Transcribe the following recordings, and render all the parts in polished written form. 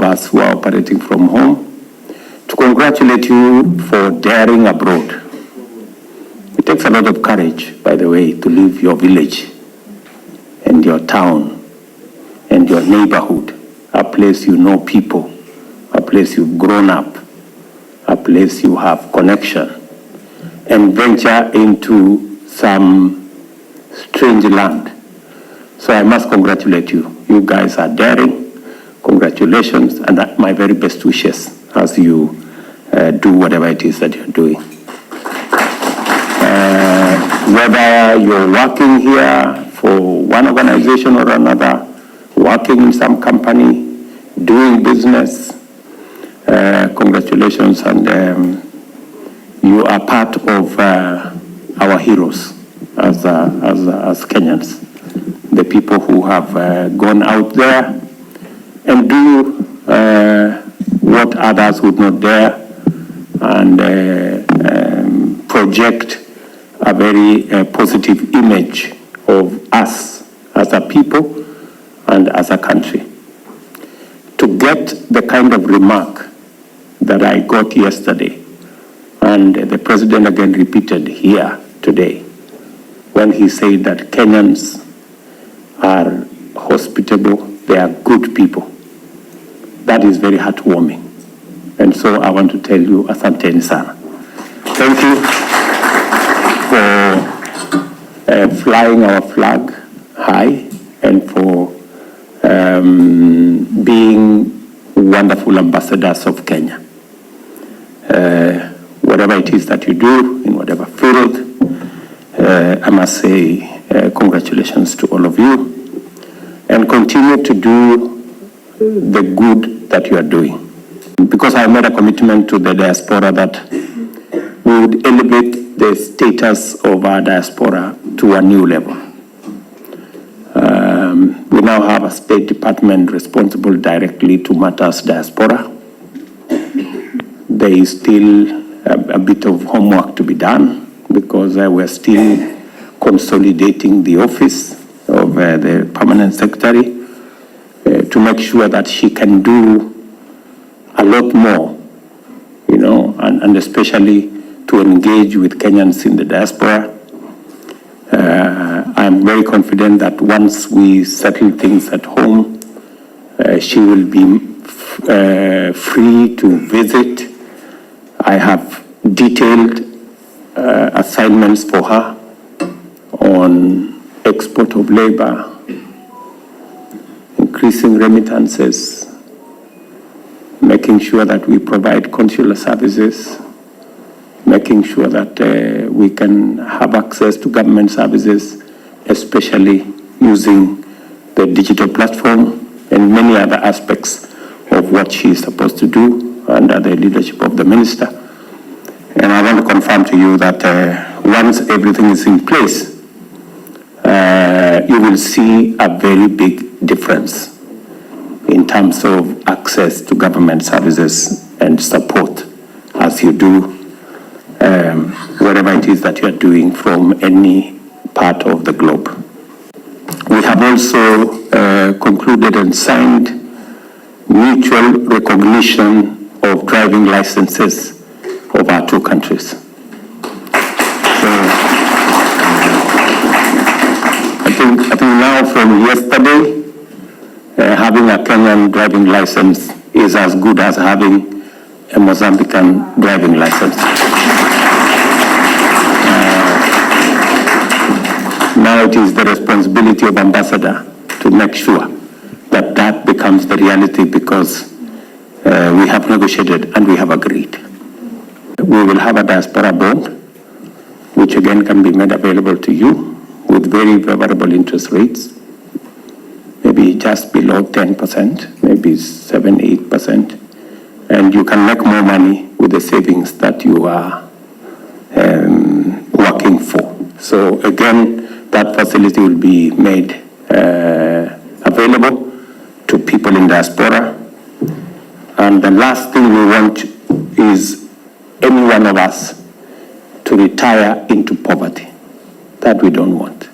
us who are operating from home, to congratulate you for daring abroad. It takes a lot of courage, by the way, to leave your village and your town and your neighborhood, a place you know people, a place you've grown up, a place you have connection, and venture into some strange land. So I must congratulate you. You guys are daring. Congratulations, and my very best wishes as you do whatever it is that you're doing. Whether you're working here for one organization or another, working in some company, doing business, congratulations, and you are part of our heroes as Kenyans, the people who have gone out there and do what others would not dare, and project a very positive image of us as a people and as a country. To get the kind of remark that I got yesterday, and the president again repeated here today, when he said that Kenyans are hospitable, they are good people. That is very heartwarming. And so I want to tell you, asanteni sana. Thank you for flying our flag high and for being wonderful ambassadors of Kenya. Whatever it is that you do, in whatever field, I must say congratulations to all of you, and continue to do the good that you are doing. Because I made a commitment to the diaspora that we would elevate the status of our diaspora to a new level. We now have a State Department responsible directly to matters diaspora. There is still a bit of homework to be done, because we're still consolidating the office of the permanent secretary to make sure that she can do a lot more, you know, and especially to engage with Kenyans in the diaspora. I'm very confident that once we settle things at home, she will be free to visit. I have detailed assignments for her on export of labor, increasing remittances, making sure that we provide consular services, making sure that we can have access to government services, especially using the digital platform and many other aspects of what she is supposed to do under the leadership of the minister. And I want to confirm to you that once everything is in place, you will see a very big difference in terms of access to government services and support as you do whatever it is that you are doing from any part of the globe. We have also concluded and signed mutual recognition of driving licenses of our two countries. So I think now from yesterday, having a Kenyan driving license is as good as having a Mozambican driving license. Now it is the responsibility of ambassador to make sure that that becomes the reality, because we have negotiated and we have agreed. We will have a diaspora bond, which again can be made available to you with very favorable interest rates, maybe just below 10%, maybe 7-8%, and you can make more money with the savings that you are working for. So again, that facility will be made available to people in diaspora. And the last thing we want is any one of us to retire into poverty. That we don't want.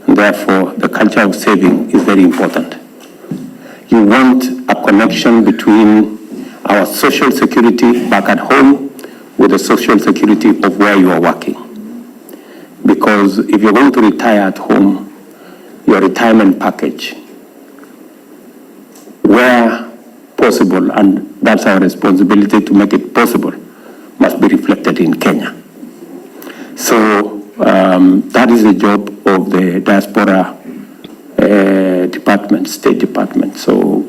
And therefore, the culture of saving is very important. You want a connection between our social security back at home with the social security of where you are working. Because if you're going to retire at home, your retirement package, where possible, and that's our responsibility to make it possible, must be reflected in Kenya. So that is the job of the diaspora department, State Department. So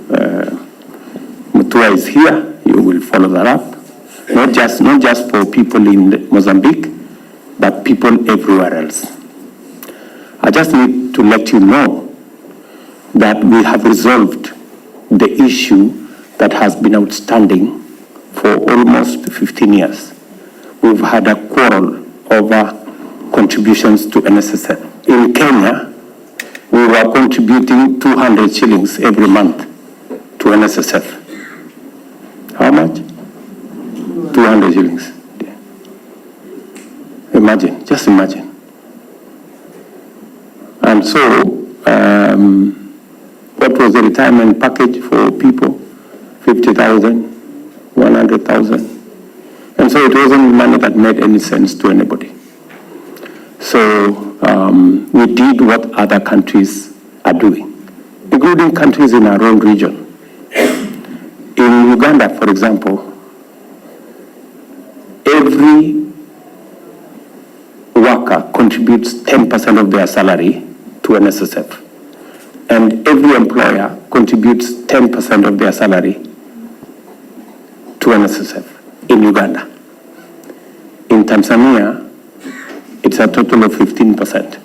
Mutua is here, you will follow that up. Not just for people in Mozambique, but people everywhere else. I just need to let you know that we have resolved the issue that has been outstanding for almost 15 years. We've had a quarrel over contributions to NSSF. In Kenya, we were contributing 200 shillings every month to NSSF. How much? 200 shillings. Imagine, just imagine. And so, what was the retirement package for people? 50,000, 100,000. And so it wasn't money that made any sense to anybody. So we did what other countries are doing, including countries in our own region. In Uganda, for example, every worker contributes 10% of their salary to NSSF. And every employer contributes 10% of their salary to NSSF in Uganda. In Tanzania, it's a total of 15%.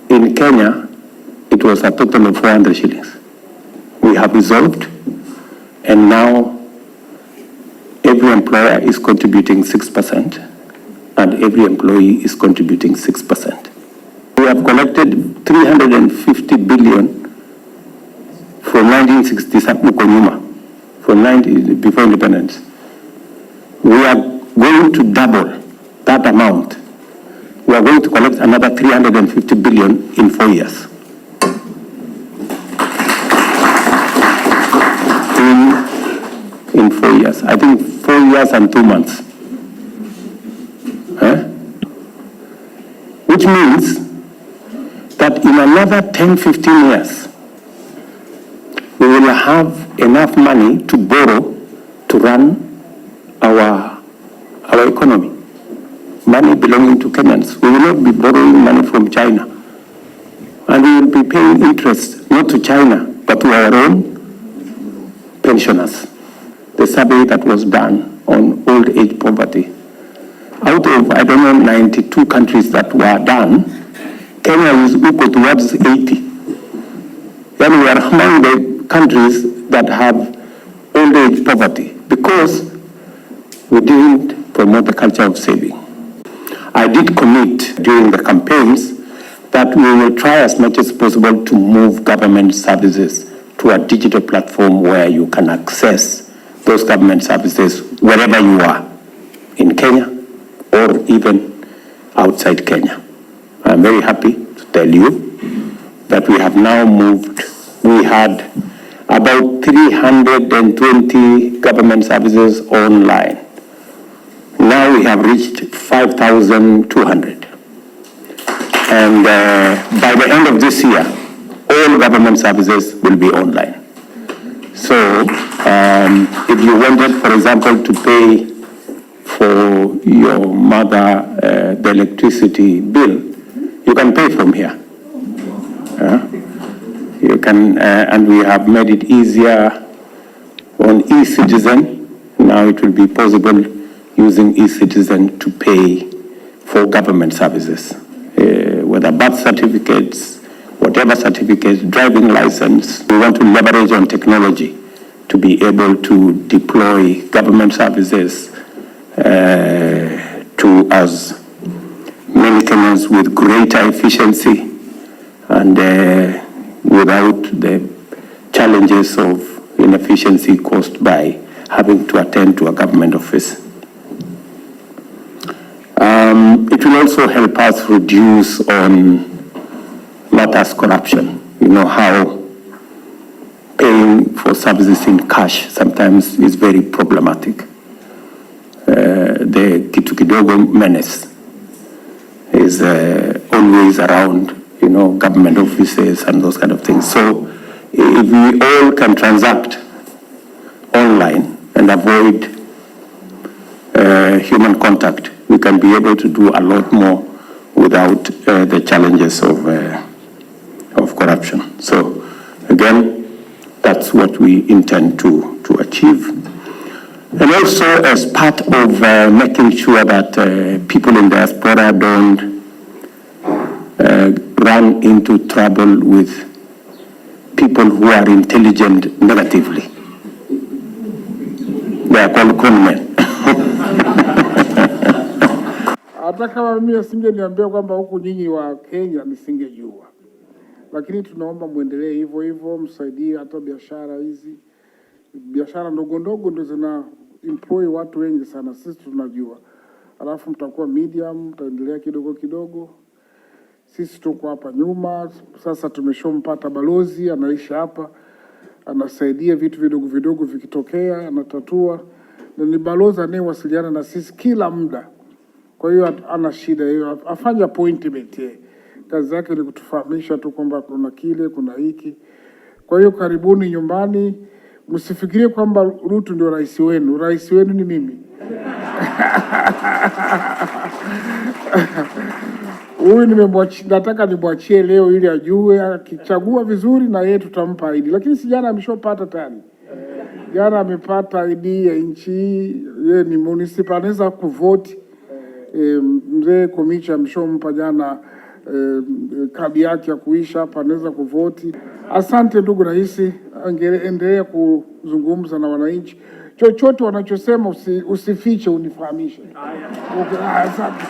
In Kenya, it was a total of 400 shillings. We have resolved, and now every employer is contributing 6%, and every employee is contributing 6%. We have collected 350 billion from 1967, before independence. We are going to double that amount. We are going to collect another 350 billion in 4 years. In 4 years. I think 4 years and 2 months. Which means that in another 10-15 years, we will have enough money to borrow to run our economy. Money belonging to Kenyans. We will not be borrowing money from China. And we will be paying interest, not to China, but to our own pensioners. The survey that was done on old age poverty, out of, 92 countries that were done, Kenya is equal towards 80. Then we are among the countries that have old age poverty because we didn't promote the culture of saving. I did commit during the campaigns that we will try as much as possible to move government services to a digital platform where you can access those government services wherever you are, in Kenya or even outside Kenya. I'm very happy to tell you that we have now moved. We had about 320 government services online. Now we have reached 5,200. And by the end of this year, all government services will be online. So if you wanted, for example, to pay for your mother the electricity bill, you can pay from here. You can, and we have made it easier on eCitizen. Now it will be possible using eCitizen to pay for government services, whether birth certificates, whatever certificates, driving license. We want to leverage on technology to be able to deploy government services to as many Kenyans with greater efficiency and without the challenges of inefficiency caused by having to attend to a government office. It will also help us reduce on matters corruption. You know how paying for services in cash sometimes is very problematic. The kitu kidogo menace is always around, government offices and those kind of things. So if we all can transact online and avoid human contact, we can be able to do a lot more without the challenges of corruption. So again, that's what we intend to achieve. And also as part of making sure that people in diaspora don't run into trouble with people who are intelligent negatively. They are called conmen. Hata kama mimi asingeniambia kwamba huku nyinyi wa Kenya nisingejua. Lakini tunaomba muendelee hivyo hivyo, msaidie hata biashara hizi. Biashara ndogo ndogo ndio zina employ watu wengi sana, sisi tunajua. Alafu mtakuwa medium, mtaendelea kidogo kidogo. Sisi tuko hapa nyuma, sasa tumeshompata balozi, anaishi hapa, anasaidia vitu vidogo vidogo vikitokea, anatatua. Na ni balozi anayewasiliana na sisi kila muda. Kwa hiyo ana shida hiyo, afanye appointment yeye. Kazi yake ni kutufahamisha tu kwamba kuna kile, kuna hiki. Kwa hiyo karibuni nyumbani. Msifikirie kwamba Ruto ndio rais wenu. Rais wenu ni mimi. Huyu nataka nimwachie leo ili ajue, akichagua vizuri na yeye tutampa ID. Lakini si jana ameshopata tayari. Jana amepata ID ya nchi, yeye ni municipal, anaweza kuvote. Mzee Komicha ameshompa jana kadi yake ya kuisha hapa, anaweza kuvoti. Asante ndugu rais, endelea kuzungumza na wananchi. Chochote wanachosema usifiche, unifahamishe. Okay, asante.